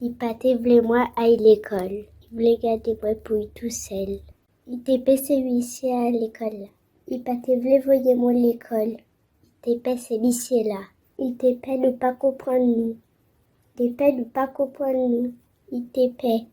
Il pâté voulait moi aille l'école. Il voulait garder moi pour lui tout seul. Il était passé ici à l'école là. Il pâté voulait voyer moi l'école. Il était passé ici là. Il était pas ne pas comprendre nous. Il était pas ne pas comprendre nous. Il était pas.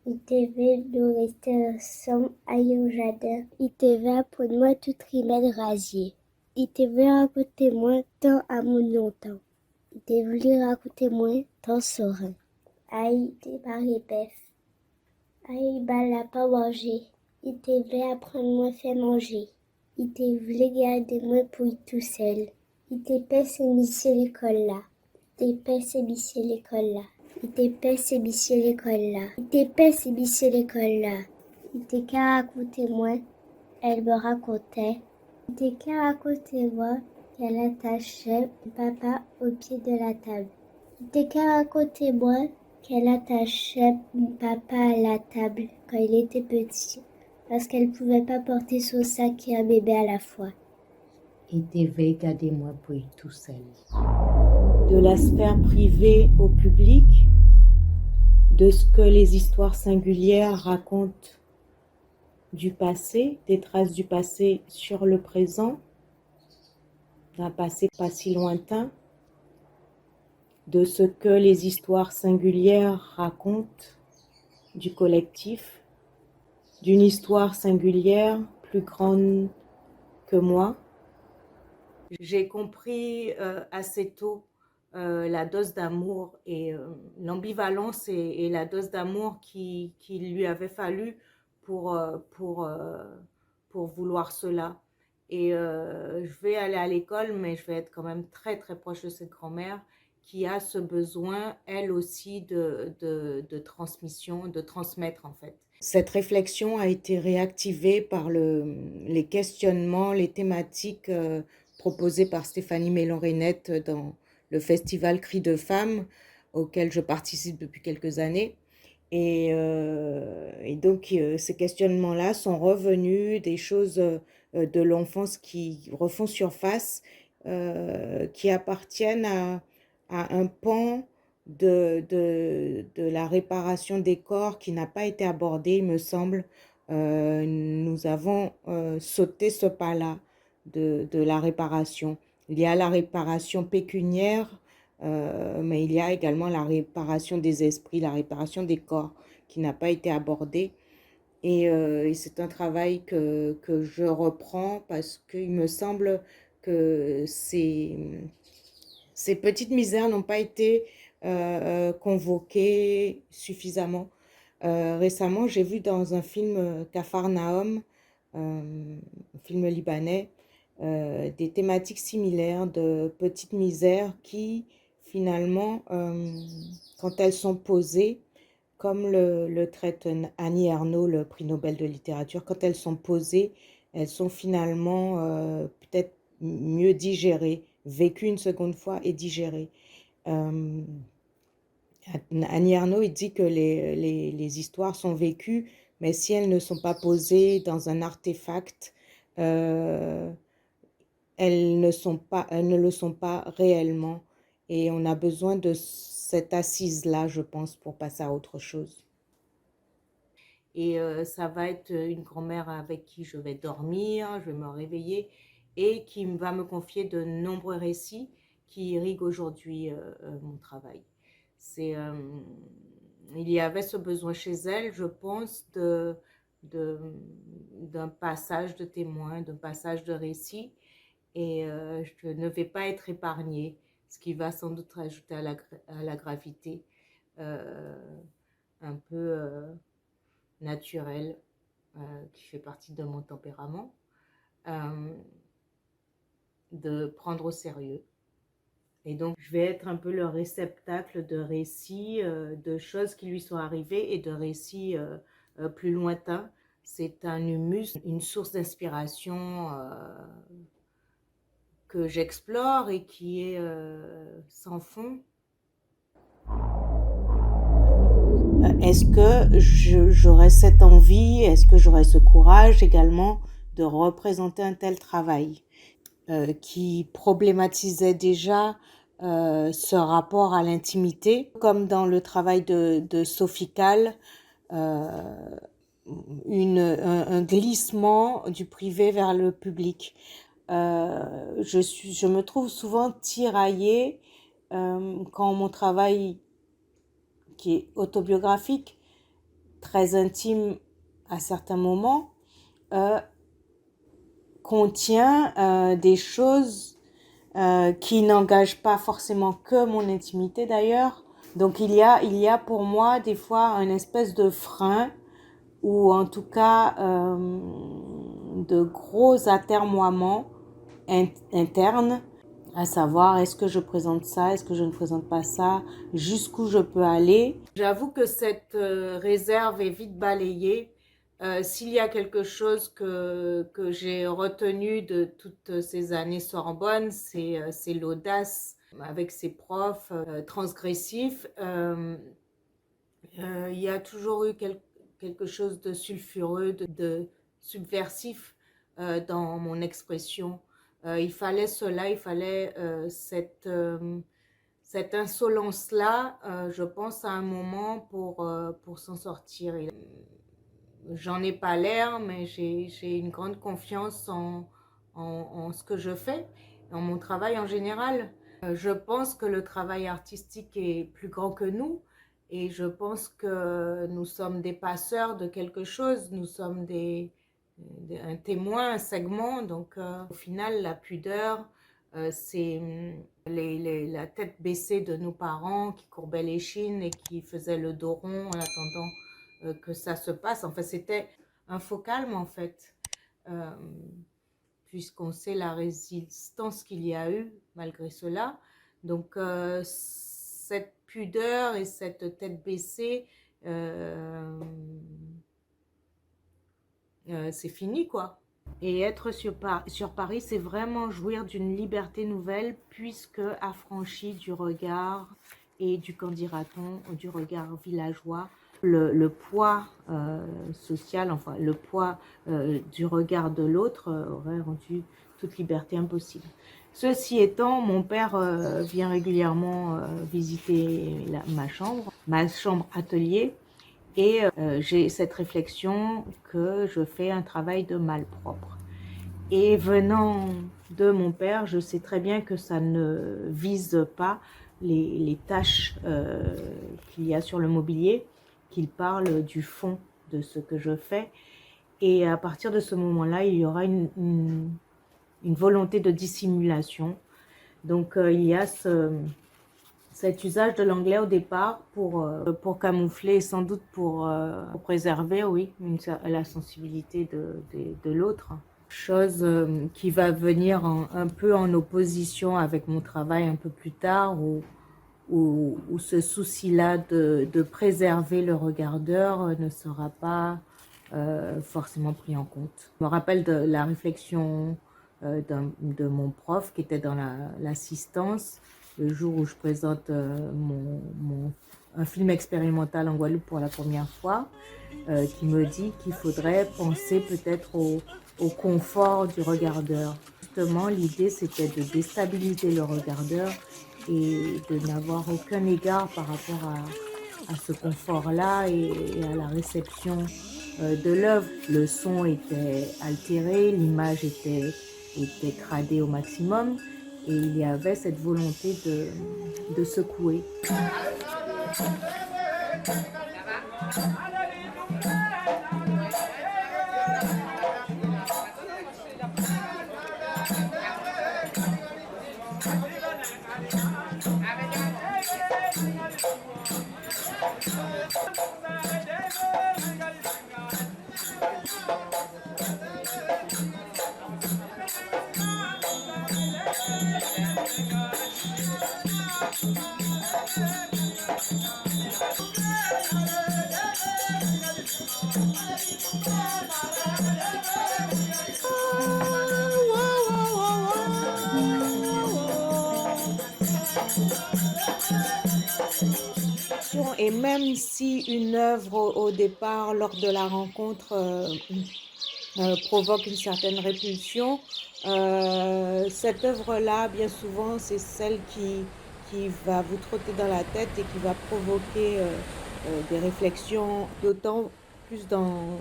Il devait nous rester ensemble à au jardin. Il devait apprendre moi tout trimètre rasier. Il devait raconter moi tant à mon longtemps. Il devait raconter moi tant serein. Aïe, débarrer bœuf. Aïe, bala pas manger. Il devait apprendre moi faire manger. Il devait garder moi pour tout seul. Il devait s'émisser l'école là. Il devait s'émisser l'école là. Il était pas s'émisser l'école là. Il était pas s'émisser l'école là. Il était qu'à raconter moi. Elle me racontait. Il était qu'à raconter moi qu'elle attachait papa au pied de la table. Il était qu'à raconter moi qu'elle attachait papa à la table quand il était petit. Parce qu'elle pouvait pas porter son sac et un bébé à la fois. Il devait garder moi pour tout seul. De la sphère privée au public, de ce que les histoires singulières racontent du passé, des traces du passé sur le présent, d'un passé pas si lointain, de ce que les histoires singulières racontent du collectif, d'une histoire singulière plus grande que moi. J'ai compris assez tôt la dose d'amour et l'ambivalence et la dose d'amour qu'il lui avait fallu pour, pour vouloir cela. Et je vais aller à l'école, mais je vais être quand même très très proche de cette grand-mère qui a ce besoin, elle aussi, de transmission, de transmettre en fait. Cette réflexion a été réactivée par les questionnements, les thématiques proposées par Stéphanie Mélon-Rénette dans le festival Cris de femmes, auquel je participe depuis quelques années. Et donc, ces questionnements-là sont revenus, des choses de l'enfance qui refont surface, qui appartiennent à un pan de la réparation des corps qui n'a pas été abordé, il me semble. Nous avons sauté ce pas-là de la réparation. Il y a la réparation pécuniaire, mais il y a également la réparation des esprits, la réparation des corps qui n'a pas été abordée. Et c'est un travail que je reprends parce qu'il me semble que ces petites misères n'ont pas été convoquées suffisamment. Récemment, j'ai vu dans un film Capharnaüm, un film libanais, des thématiques similaires de petites misères qui, finalement, quand elles sont posées, comme le traite Annie Ernaux, le prix Nobel de littérature, quand elles sont posées, elles sont finalement peut-être mieux digérées, vécues une seconde fois et digérées. Annie Ernaux, il dit que les histoires sont vécues, mais si elles ne sont pas posées dans un artefact, elles ne le sont pas réellement. Et on a besoin de cette assise-là, je pense, pour passer à autre chose. Et ça va être une grand-mère avec qui je vais dormir, je vais me réveiller et qui va me confier de nombreux récits qui irriguent aujourd'hui mon travail. Il y avait ce besoin chez elle, je pense, d'un passage de témoin, d'un passage de récit, et je ne vais pas être épargnée, ce qui va sans doute rajouter à la gravité un peu naturelle qui fait partie de mon tempérament, de prendre au sérieux. Et donc, je vais être un peu le réceptacle de récits, de choses qui lui sont arrivées et de récits plus lointains. C'est un humus, une source d'inspiration que j'explore et qui est sans fond. Est-ce que j'aurais cette envie, est-ce que j'aurais ce courage également de représenter un tel travail qui problématisait déjà ce rapport à l'intimité, comme dans le travail de Sophie Calle, un glissement du privé vers le public. Je me trouve souvent tiraillée quand mon travail, qui est autobiographique, très intime à certains moments, contient des choses qui n'engagent pas forcément que mon intimité d'ailleurs. Donc il y a pour moi des fois un espèce de frein, ou en tout cas de gros atermoiements internes, à savoir est-ce que je présente ça, est-ce que je ne présente pas ça, jusqu'où je peux aller. J'avoue que cette réserve est vite balayée. S'il y a quelque chose que j'ai retenu de toutes ces années Sorbonne, c'est l'audace avec ses profs transgressifs. Il y a toujours eu quelque chose de sulfureux, de subversif dans mon expression. Il fallait cela, il fallait cette insolence-là, je pense, à un moment pour s'en sortir. J'en ai pas l'air, mais j'ai une grande confiance en ce que je fais, en mon travail en général. Je pense que le travail artistique est plus grand que nous, et je pense que nous sommes des passeurs de quelque chose, nous sommes un témoin, un segment. Donc au final, la pudeur, c'est la tête baissée de nos parents qui courbaient l'échine et qui faisaient le dos rond en attendant que ça se passe. Enfin, c'était un faux calme en fait, puisqu'on sait la résistance qu'il y a eu malgré cela. Donc cette pudeur et cette tête baissée, c'est fini quoi. Et être sur Paris, c'est vraiment jouir d'une liberté nouvelle, puisque affranchi du regard et du, qu'en dira-t-on, du regard villageois. Le poids social, enfin le poids du regard de l'autre aurait rendu toute liberté impossible. Ceci étant, mon père vient régulièrement visiter ma chambre atelier, et j'ai cette réflexion que je fais un travail de malpropre. Et venant de mon père, je sais très bien que ça ne vise pas les tâches qu'il y a sur le mobilier, qu'il parle du fond de ce que je fais. Et à partir de ce moment-là, il y aura une volonté de dissimulation. Donc il y a cet usage de l'anglais au départ pour camoufler, et sans doute pour préserver, oui, la sensibilité de l'autre. Chose qui va venir un peu en opposition avec mon travail un peu plus tard, où ce souci-là de préserver le regardeur ne sera pas forcément pris en compte. Je me rappelle de la réflexion de mon prof qui était dans l'assistance, le jour où je présente un film expérimental en Guadeloupe pour la première fois, qui me dit qu'il faudrait penser peut-être au confort du regardeur. Justement, l'idée, c'était de déstabiliser le regardeur et de n'avoir aucun égard par rapport à ce confort-là et à la réception de l'œuvre. Le son était altéré, l'image était cradée au maximum, et il y avait cette volonté de secouer. Et même si une œuvre au départ, lors de la rencontre, provoque une certaine répulsion, cette œuvre-là, bien souvent, c'est celle qui va vous trotter dans la tête et qui va provoquer des réflexions, d'autant plus dans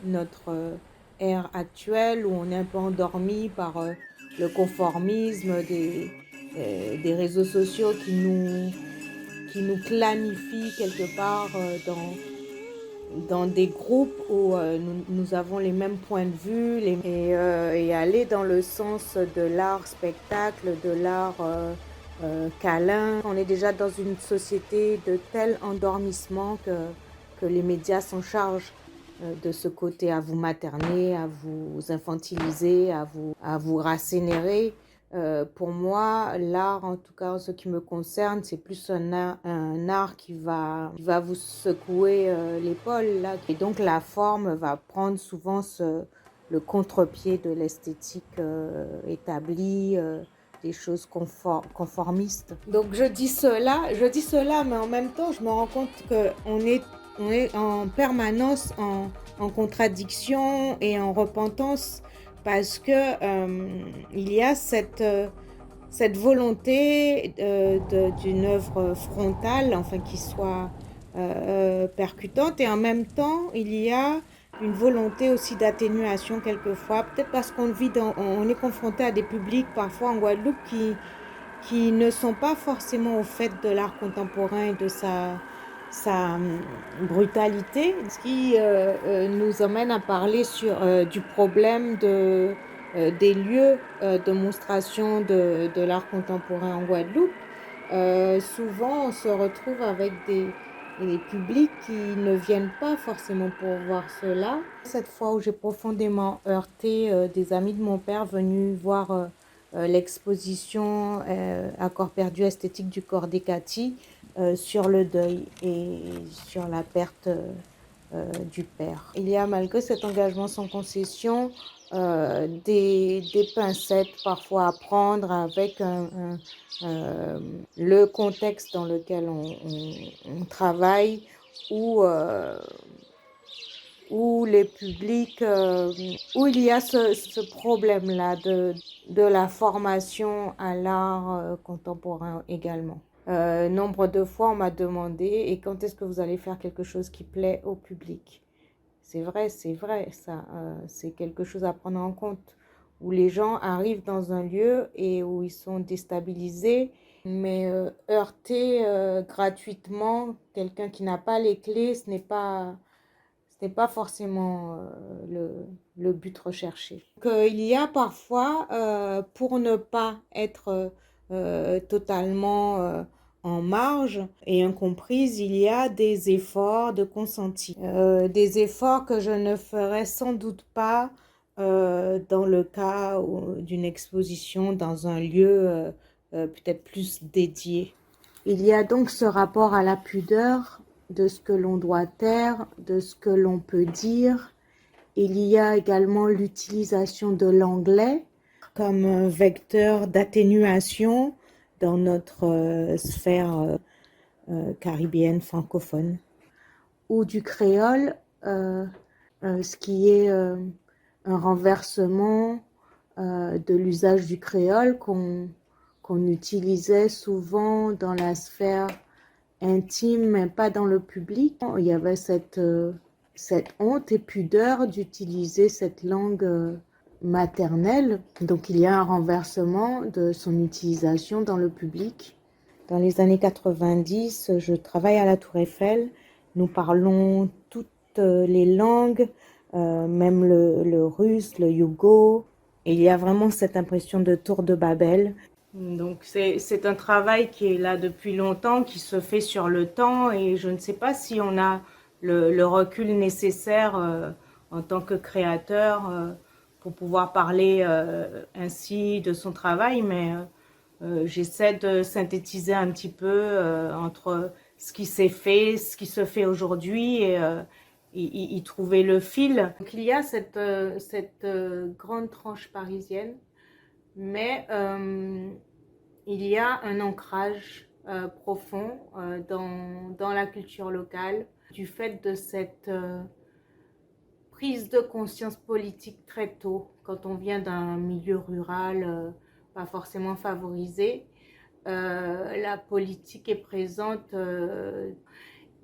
notre ère actuelle où on est un peu endormi par le conformisme des réseaux sociaux qui nous planifient quelque part dans des groupes où nous avons les mêmes points de vue et aller dans le sens de l'art spectacle, de l'art câlin. On est déjà dans une société de tel endormissement que les médias s'en chargent de ce côté à vous materner, à vous infantiliser, à vous racénérer. Pour moi, l'art, en tout cas en ce qui me concerne, c'est plus un art qui va vous secouer l'épaule, là. Et donc la forme va prendre souvent le contre-pied de l'esthétique établie, des choses conformistes. Donc je dis cela, mais en même temps, je me rends compte qu'on est en permanence en contradiction et en repentance parce que il y a cette volonté d'une œuvre frontale, enfin qui soit percutante, et en même temps il y a une volonté aussi d'atténuation quelquefois, peut-être parce qu'on on est confronté à des publics parfois en Guadeloupe qui ne sont pas forcément au fait de l'art contemporain et de sa brutalité, ce qui nous amène à parler du problème des lieux de monstration de l'art contemporain en Guadeloupe. Souvent, on se retrouve avec des publics qui ne viennent pas forcément pour voir cela. Cette fois où j'ai profondément heurté des amis de mon père venus voir l'exposition à corps perdu esthétique du corps d'Ekati sur le deuil et sur la perte du père. Il y a, malgré cet engagement sans concession, des pincettes parfois à prendre avec le contexte dans lequel on travaille, où les publics, où il y a ce problème-là de la formation à l'art contemporain également. Nombre de fois, on m'a demandé, et quand est-ce que vous allez faire quelque chose qui plaît au public? C'est vrai, ça, c'est quelque chose à prendre en compte, où les gens arrivent dans un lieu et où ils sont déstabilisés, mais heurter gratuitement quelqu'un qui n'a pas les clés, ce n'est pas forcément le but recherché. Il y a parfois, pour ne pas être totalement en marge et incomprise, il y a des efforts de consenti. Des efforts que je ne ferais sans doute pas dans le cas d'une exposition dans un lieu peut-être plus dédié. Il y a donc ce rapport à la pudeur, de ce que l'on doit taire, de ce que l'on peut dire. Il y a également l'utilisation de l'anglais comme un vecteur d'atténuation dans notre sphère caribéenne francophone, ou du créole, ce qui est un renversement de l'usage du créole qu'on utilisait souvent dans la sphère intime, mais pas dans le public. Il y avait cette honte et pudeur d'utiliser cette langue maternelle. Donc il y a un renversement de son utilisation dans le public. Dans les années 90, je travaille à la Tour Eiffel. Nous parlons toutes les langues, même le russe, le yougo. Et il y a vraiment cette impression de tour de Babel. Donc c'est un travail qui est là depuis longtemps, qui se fait sur le temps, et je ne sais pas si on a le recul nécessaire en tant que créateur pour pouvoir parler ainsi de son travail, mais j'essaie de synthétiser un petit peu entre ce qui s'est fait, ce qui se fait aujourd'hui, et y trouver le fil. Donc il y a cette grande tranche parisienne, mais il y a un ancrage profond dans la culture locale, du fait de cette prise de conscience politique très tôt, quand on vient d'un milieu rural pas forcément favorisé. La politique est présente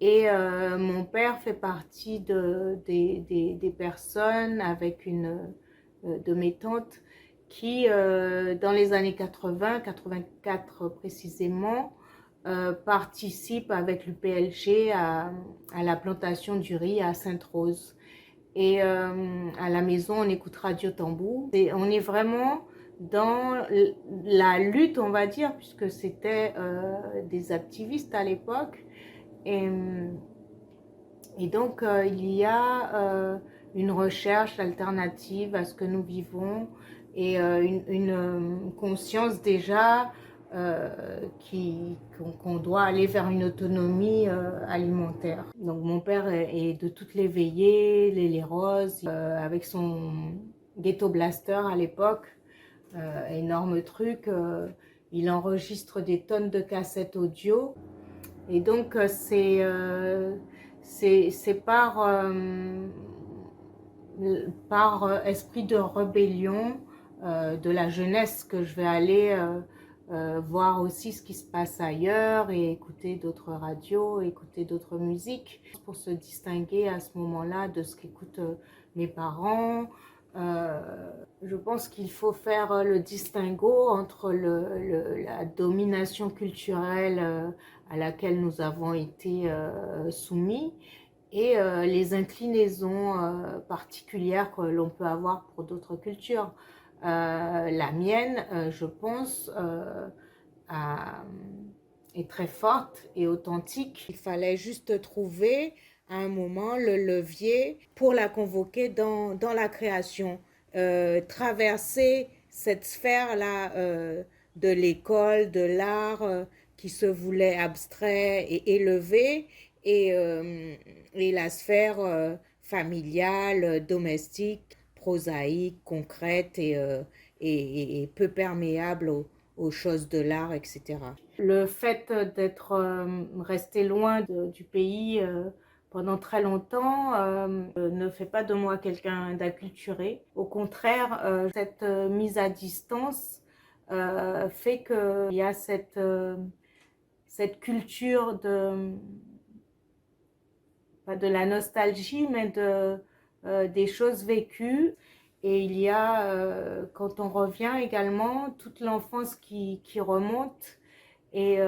et mon père fait partie des personnes avec une de mes tantes qui, dans les années 80, 84 précisément, participe avec l'UPLG à la plantation du riz à Sainte-Rose. Et à la maison, on écoute Radio Tambou. Et on est vraiment dans la lutte, on va dire, puisque c'était des activistes à l'époque. Et, et donc, il y a une recherche alternative à ce que nous vivons et une conscience déjà qu'on doit aller vers une autonomie alimentaire. Donc mon père est de toutes les veillées, les roses, avec son ghetto blaster à l'époque, énorme truc, il enregistre des tonnes de cassettes audio. Et donc c'est par esprit de rébellion de la jeunesse que je vais aller voir aussi ce qui se passe ailleurs et écouter d'autres radios, écouter d'autres musiques pour se distinguer à ce moment-là de ce qu'écoutent mes parents. Je pense qu'il faut faire le distinguo entre la domination culturelle à laquelle nous avons été soumis et les inclinaisons particulières que l'on peut avoir pour d'autres cultures. La mienne, je pense, est très forte et authentique. Il fallait juste trouver à un moment le levier pour la convoquer dans la création. Traverser cette sphère-là de l'école, de l'art, qui se voulait abstrait et élevé, et la sphère familiale, domestique, prosaïque, concrète et peu perméable aux choses de l'art, etc. Le fait d'être resté loin du pays pendant très longtemps ne fait pas de moi quelqu'un d'acculturé. Au contraire, cette mise à distance fait qu'il y a cette culture pas de la nostalgie, mais des choses vécues. Et il y a, quand on revient également, toute l'enfance qui remonte et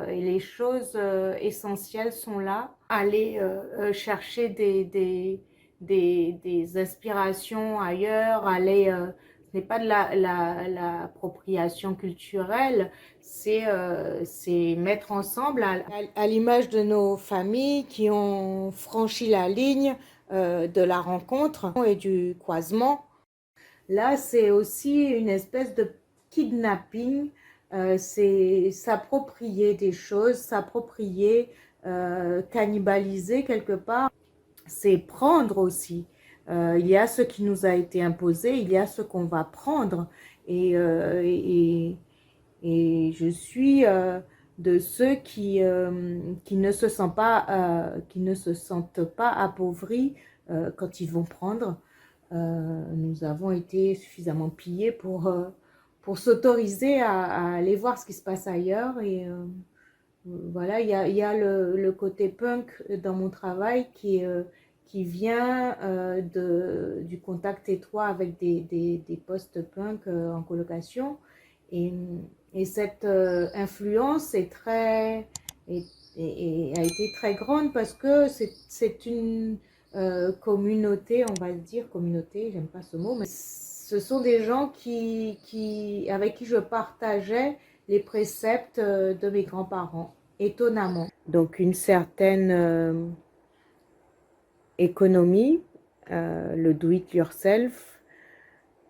les choses essentielles sont là. Aller chercher des inspirations ailleurs, ce n'est pas de l'appropriation culturelle, c'est mettre ensemble à l'image de nos familles qui ont franchi la ligne de la rencontre et du croisement. Là, c'est aussi une espèce de kidnapping, c'est s'approprier des choses, s'approprier, cannibaliser quelque part, c'est prendre aussi. Il y a ce qui nous a été imposé, il y a ce qu'on va prendre. Et je suis de ceux qui ne se sentent pas appauvris quand ils vont prendre. Nous avons été suffisamment pillés pour s'autoriser à aller voir ce qui se passe ailleurs. Et voilà, il y a le côté punk dans mon travail qui vient du contact étroit avec des post-punk en colocation. Et cette influence a été très grande parce que c'est une communauté, on va dire, communauté, j'aime pas ce mot, mais ce sont des gens avec qui je partageais les préceptes de mes grands-parents, étonnamment. Donc une certaine économie, le do-it-yourself,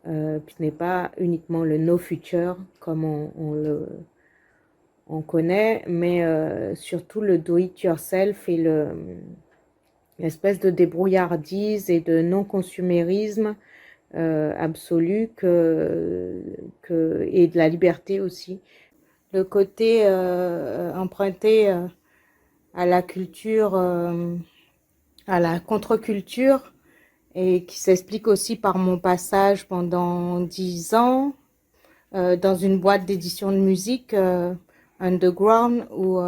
ce n'est pas uniquement le no future comme on connaît, mais surtout le do-it-yourself et l'espèce de débrouillardise et de non-consumérisme absolu et de la liberté aussi. le côté emprunté à la culture, à la contre-culture, et qui s'explique aussi par mon passage pendant 10 ans dans une boîte d'édition de musique underground où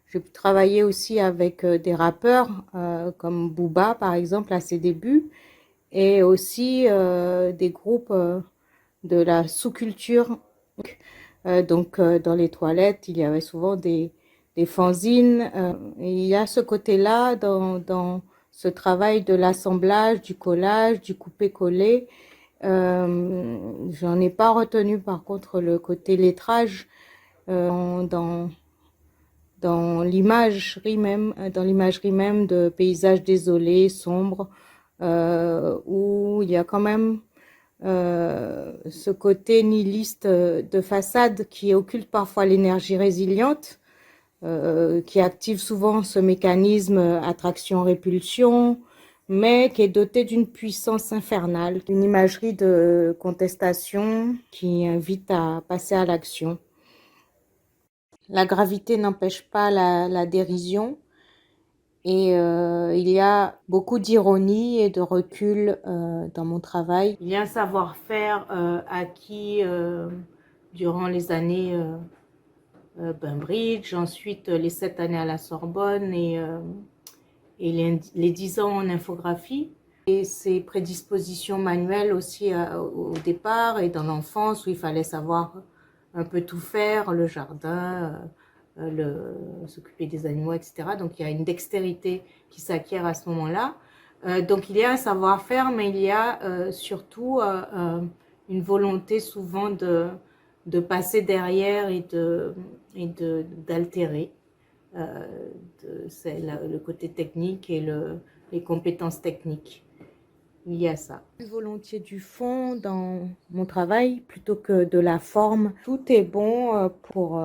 j'ai travaillé aussi avec des rappeurs comme Booba par exemple à ses débuts, et aussi des groupes de la sous-culture. Dans les toilettes, il y avait souvent des fanzines. Et il y a ce côté-là dans ce travail de l'assemblage, du collage, du couper-coller. J'en ai pas retenu par contre le côté lettrage dans dans l'imagerie même de paysages désolés, sombres, où il y a quand même ce côté nihiliste de façade qui occulte parfois l'énergie résiliente, qui active souvent ce mécanisme attraction-répulsion, mais qui est doté d'une puissance infernale, une imagerie de contestation qui invite à passer à l'action. La gravité n'empêche pas la dérision, et il y a beaucoup d'ironie et de recul dans mon travail. Il y a un savoir-faire acquis durant les années Bainbridge, ensuite les 7 années à la Sorbonne et les 10 ans en infographie. Et ces prédispositions manuelles aussi au départ et dans l'enfance où il fallait savoir un peu tout faire, le jardin, s'occuper des animaux, etc. Donc il y a une dextérité qui s'acquiert à ce moment-là. Donc il y a un savoir-faire, mais il y a surtout une volonté souvent de passer derrière et d'altérer. C'est le côté technique et les compétences techniques. Il y a ça. Plus volontiers du fond dans mon travail plutôt que de la forme. Tout est bon pour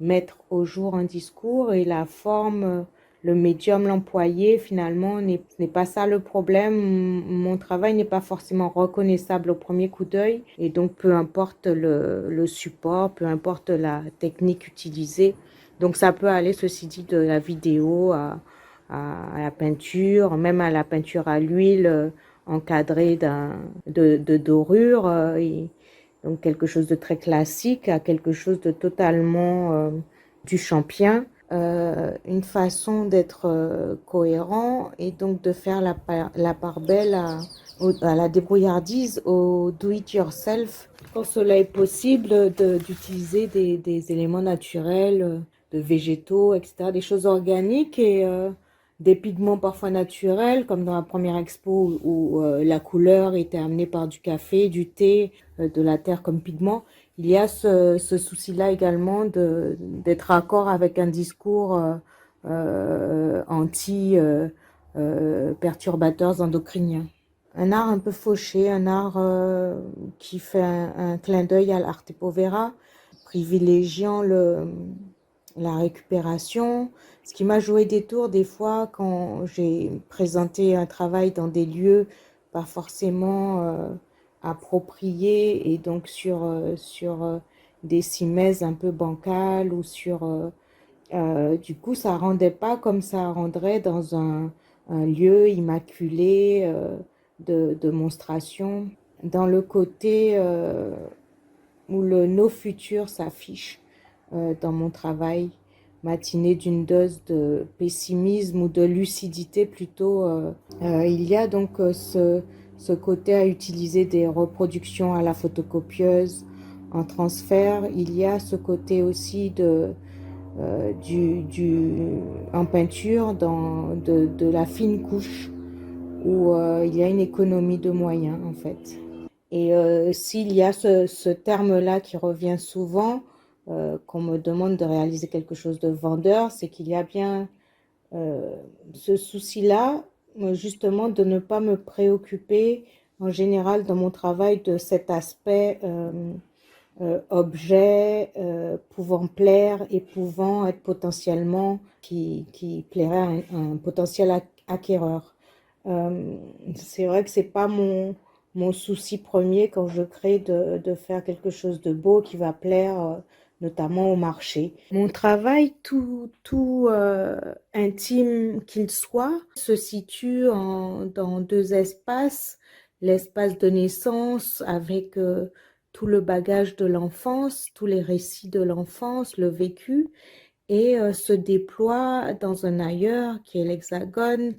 mettre au jour un discours, et la forme, le médium, l'employé, finalement, n'est pas ça le problème. Mon travail n'est pas forcément reconnaissable au premier coup d'œil, et donc peu importe le support, peu importe la technique utilisée. Donc ça peut aller, ceci dit, de la vidéo à la peinture, même à la peinture à l'huile encadrée de dorure. Donc quelque chose de très classique à quelque chose de totalement du champien. Une façon d'être cohérent, et donc de faire la part belle à la débrouillardise, au do-it-yourself, quand cela est possible, d'utiliser des éléments naturels, de végétaux, etc., des choses organiques, et des pigments parfois naturels, comme dans la première expo où la couleur était amenée par du café, du thé, de la terre comme pigment. Il y a ce souci-là également d'être raccord avec un discours anti-perturbateurs endocriniens. Un art un peu fauché, un art qui fait un clin d'œil à l'arte povera, privilégiant la récupération, ce qui m'a joué des tours des fois quand j'ai présenté un travail dans des lieux pas forcément appropriés, et donc sur des cimaises un peu bancales, ou du coup ça rendait pas comme ça rendrait dans un lieu immaculé de monstration, dans le côté où le no futur s'affiche dans mon travail, matiné d'une dose de pessimisme ou de lucidité plutôt. Il y a donc ce côté à utiliser des reproductions à la photocopieuse en transfert. Il y a ce côté aussi en peinture de la fine couche, où il y a une économie de moyens en fait. Et s'il y a ce terme-là qui revient souvent, qu'on me demande de réaliser quelque chose de vendeur, c'est qu'il y a bien ce souci-là, justement, de ne pas me préoccuper en général dans mon travail de cet aspect objet pouvant plaire et pouvant être potentiellement, qui plairait à un potentiel acquéreur. C'est vrai que c'est pas mon souci premier quand je crée de faire quelque chose de beau qui va plaire, notamment au marché. Mon travail, tout intime qu'il soit, se situe dans deux espaces. L'espace de naissance avec tout le bagage de l'enfance, tous les récits de l'enfance, le vécu, et se déploie dans un ailleurs qui est l'Hexagone,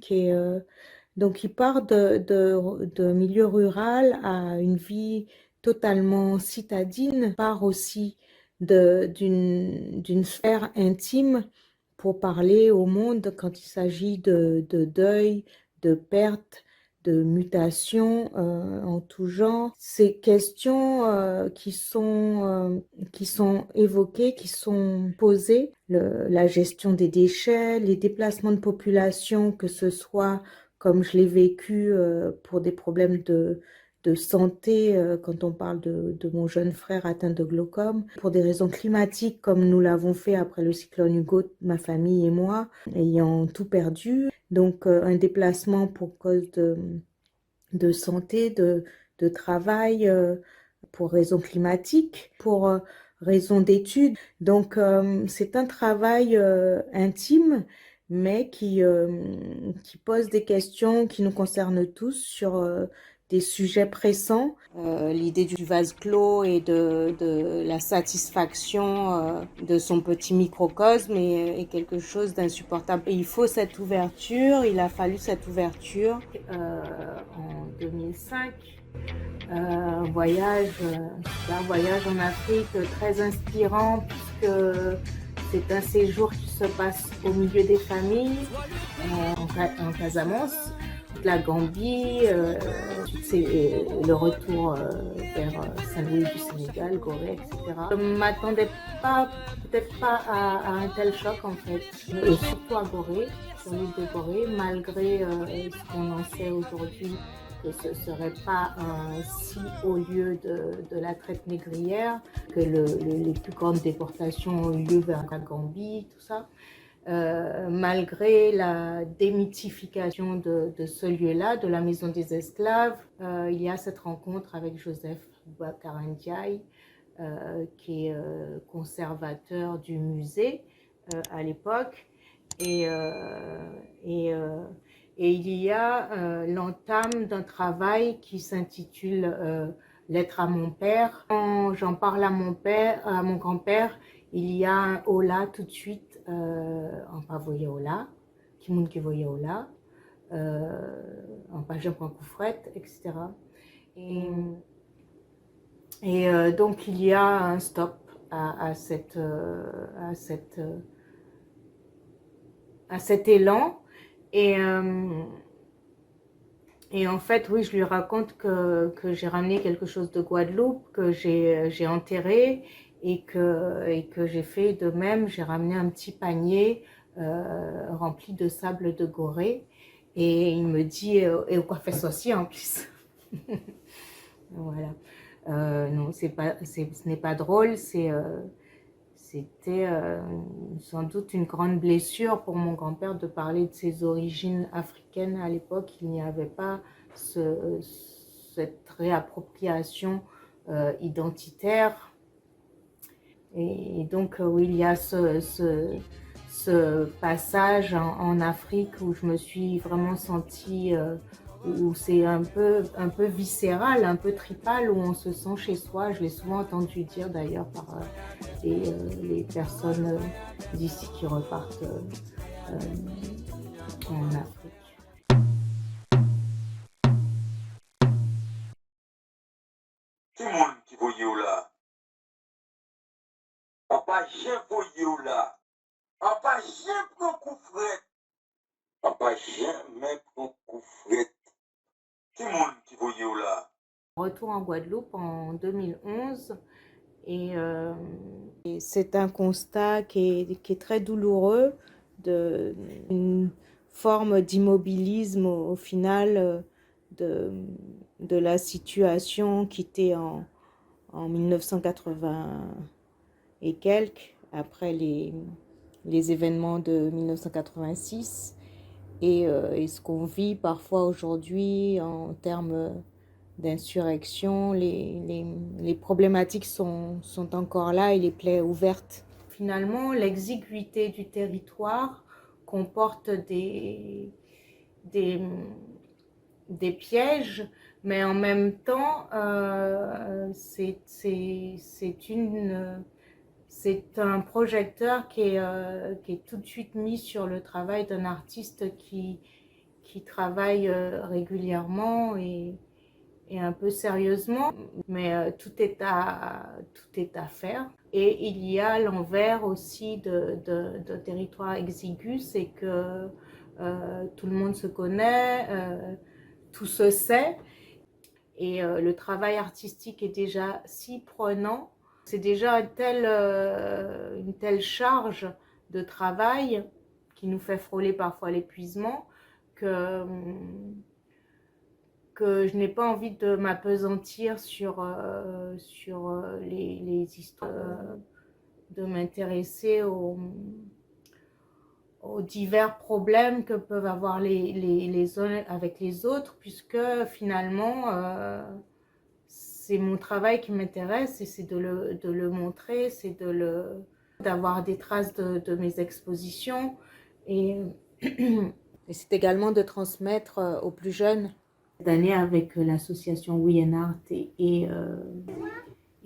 donc il part de milieu rural à une vie totalement citadine, part aussi d'une sphère intime pour parler au monde quand il s'agit de deuil, de perte, de mutation en tout genre. Ces questions qui sont évoquées, qui sont posées, la gestion des déchets, les déplacements de population, que ce soit comme je l'ai vécu pour des problèmes de santé, quand on parle de mon jeune frère atteint de glaucome, pour des raisons climatiques, comme nous l'avons fait après le cyclone Hugo, ma famille et moi, ayant tout perdu. Donc, un déplacement pour cause de santé, de travail, pour raisons climatiques, pour raisons d'études. Donc, c'est un travail intime, mais qui pose des questions qui nous concernent tous sur des sujets pressants. L'idée du vase clos et de la satisfaction de son petit microcosme est quelque chose d'insupportable. Et il faut cette ouverture, il a fallu cette ouverture en 2005. Un voyage en Afrique très inspirant puisque c'est un séjour qui se passe au milieu des familles, en Casamance, la Gambie, c'est le retour vers Saint-Louis du Sénégal, Gorée, etc. Je ne m'attendais peut-être pas à un tel choc en fait, et surtout à Gorée, sur l'île de Gorée, malgré ce qu'on en sait aujourd'hui, que ce ne serait pas un si haut lieu de la traite négrière, que les plus grandes déportations ont eu lieu vers la Gambie, tout ça. Malgré la démythification de ce lieu-là, de la maison des esclaves, il y a cette rencontre avec Joseph Boubacar Ndiaye, qui est conservateur du musée à l'époque. Et il y a l'entame d'un travail qui s'intitule Lettre à mon père. Quand j'en parle à mon grand-père, il y a un hola tout de suite, en pavoye hola, qui moun qui voyait hola, en page point coufrette, etc. Donc il y a un stop à cet élan. Et en fait, oui, je lui raconte que j'ai ramené quelque chose de Guadeloupe, que j'ai enterré et que j'ai fait de même. J'ai ramené un petit panier rempli de sable de Gorée. Et il me dit, et quoi fait ça aussi en plus? Voilà. Non, ce n'est pas drôle, c'était sans doute une grande blessure pour mon grand-père de parler de ses origines africaines. À l'époque, il n'y avait pas cette réappropriation identitaire. Et donc, oui, il y a ce passage en Afrique où je me suis vraiment sentie, où c'est un peu viscéral, un peu tripal, où on se sent chez soi. Je l'ai souvent entendu dire d'ailleurs par les personnes d'ici qui repartent en Afrique. Tout le monde qui voyait là. Papa, j'ai voyé là. Papa, j'ai pris coup fret. Papa, jamais pris coup fret. Tout le monde qui voyait là. Retour en Guadeloupe en 2011. Et c'est un constat qui est très douloureux, une forme d'immobilisme au final de la situation qui était en 1980 et quelques, après les événements de 1986, et ce qu'on vit parfois aujourd'hui en termes d'insurrection, les problématiques sont encore là et les plaies ouvertes. Finalement, l'exiguïté du territoire comporte des pièges, mais en même temps, c'est un projecteur qui est tout de suite mis sur le travail d'un artiste qui travaille régulièrement et un peu sérieusement, mais tout est à faire. Et il y a l'envers aussi de territoire exigu, c'est que tout le monde se connaît, tout se sait, et le travail artistique est déjà si prenant, c'est déjà une telle charge de travail qui nous fait frôler parfois l'épuisement que je n'ai pas envie de m'appesantir sur les histoires, de m'intéresser aux divers problèmes que peuvent avoir les uns avec les autres, puisque finalement, c'est mon travail qui m'intéresse et c'est de le montrer, c'est d'avoir des traces de mes expositions et c'est également de transmettre aux plus jeunes. Cette année, avec l'association We and Art et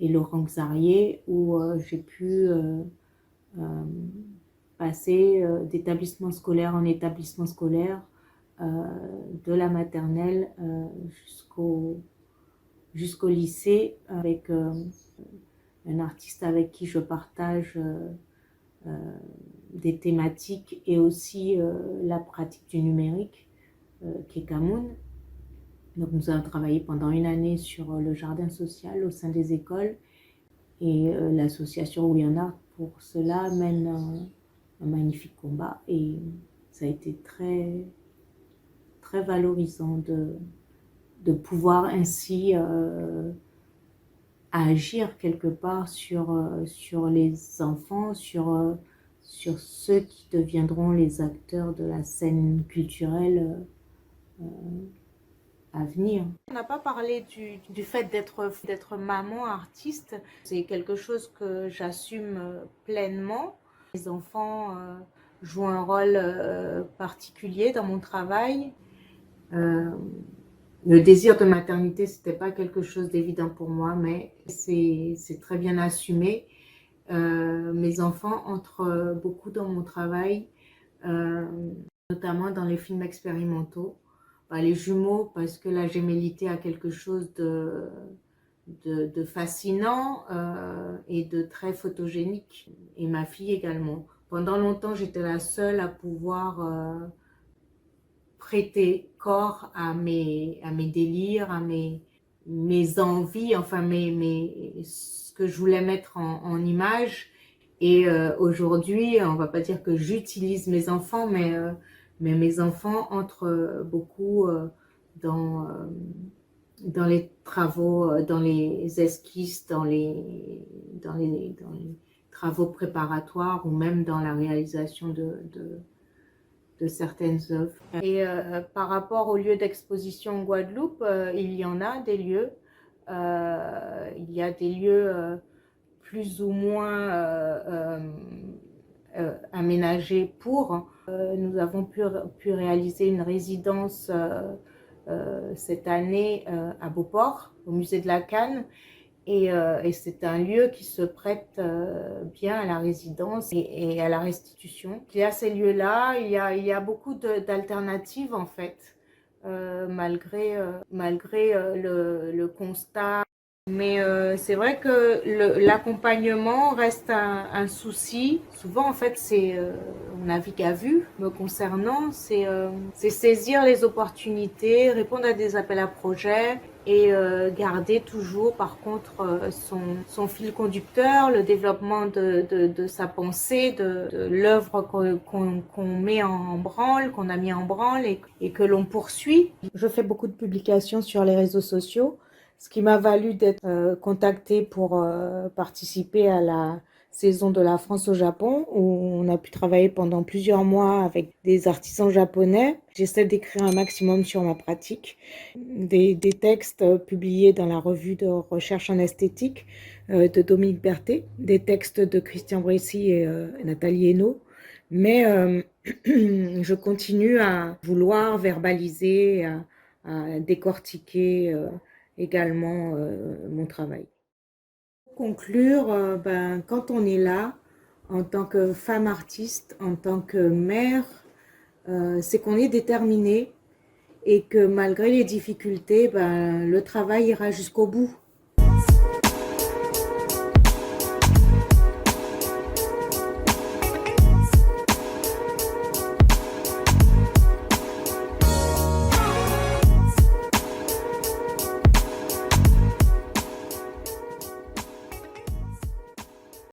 Laurent Xarier, où j'ai pu passer d'établissement scolaire en établissement scolaire, de la maternelle jusqu'au lycée, avec un artiste avec qui je partage des thématiques et aussi la pratique du numérique, qui est Kamoun. Donc nous avons travaillé pendant une année sur le jardin social au sein des écoles, et l'association We and Art pour cela mène un magnifique combat, et ça a été très, très valorisant de pouvoir ainsi agir quelque part sur les enfants, sur ceux qui deviendront les acteurs de la scène culturelle à venir. On n'a pas parlé du fait d'être maman artiste. C'est quelque chose que j'assume pleinement. Les enfants jouent un rôle particulier dans mon travail. Le désir de maternité, c'était pas quelque chose d'évident pour moi, mais c'est très bien assumé. Mes enfants entrent beaucoup dans mon travail, notamment dans les films expérimentaux. Les jumeaux, parce que la gémellité a quelque chose de fascinant et de très photogénique, et ma fille également. Pendant longtemps, j'étais la seule à pouvoir prêter corps à mes délires, à mes envies, enfin ce que je voulais mettre en image. Et aujourd'hui, on va pas dire que j'utilise mes enfants, mais mes enfants entrent beaucoup dans les travaux, dans les esquisses, dans les travaux préparatoires, ou même dans la réalisation de certaines œuvres. Et par rapport aux lieux d'exposition en Guadeloupe, il y en a des lieux. Il y a des lieux plus ou moins aménagés pour. Nous avons pu réaliser une résidence cette année à Beauport, au musée de la Canne. Et c'est un lieu qui se prête bien à la résidence et à la restitution. Il y a ces lieux-là, il y a beaucoup d'alternatives en fait, malgré le constat. Mais c'est vrai que l'accompagnement reste un souci. Souvent en fait, on navigue à vue me concernant, c'est saisir les opportunités, répondre à des appels à projets, et garder toujours par contre son fil conducteur, le développement de sa pensée, de l'œuvre qu'on met en branle, qu'on a mis en branle et que l'on poursuit. Je fais beaucoup de publications sur les réseaux sociaux, ce qui m'a valu d'être contactée pour participer à la saison de la France au Japon où on a pu travailler pendant plusieurs mois avec des artisans japonais. J'essaie d'écrire un maximum sur ma pratique. Des textes publiés dans la revue de recherche en esthétique de Dominique Berthet, des textes de Christian Brécy et Nathalie Hainaut. Mais je continue à vouloir verbaliser, à décortiquer également mon travail. Pour conclure, quand on est là, en tant que femme artiste, en tant que mère, c'est qu'on est déterminé et que malgré les difficultés, le travail ira jusqu'au bout.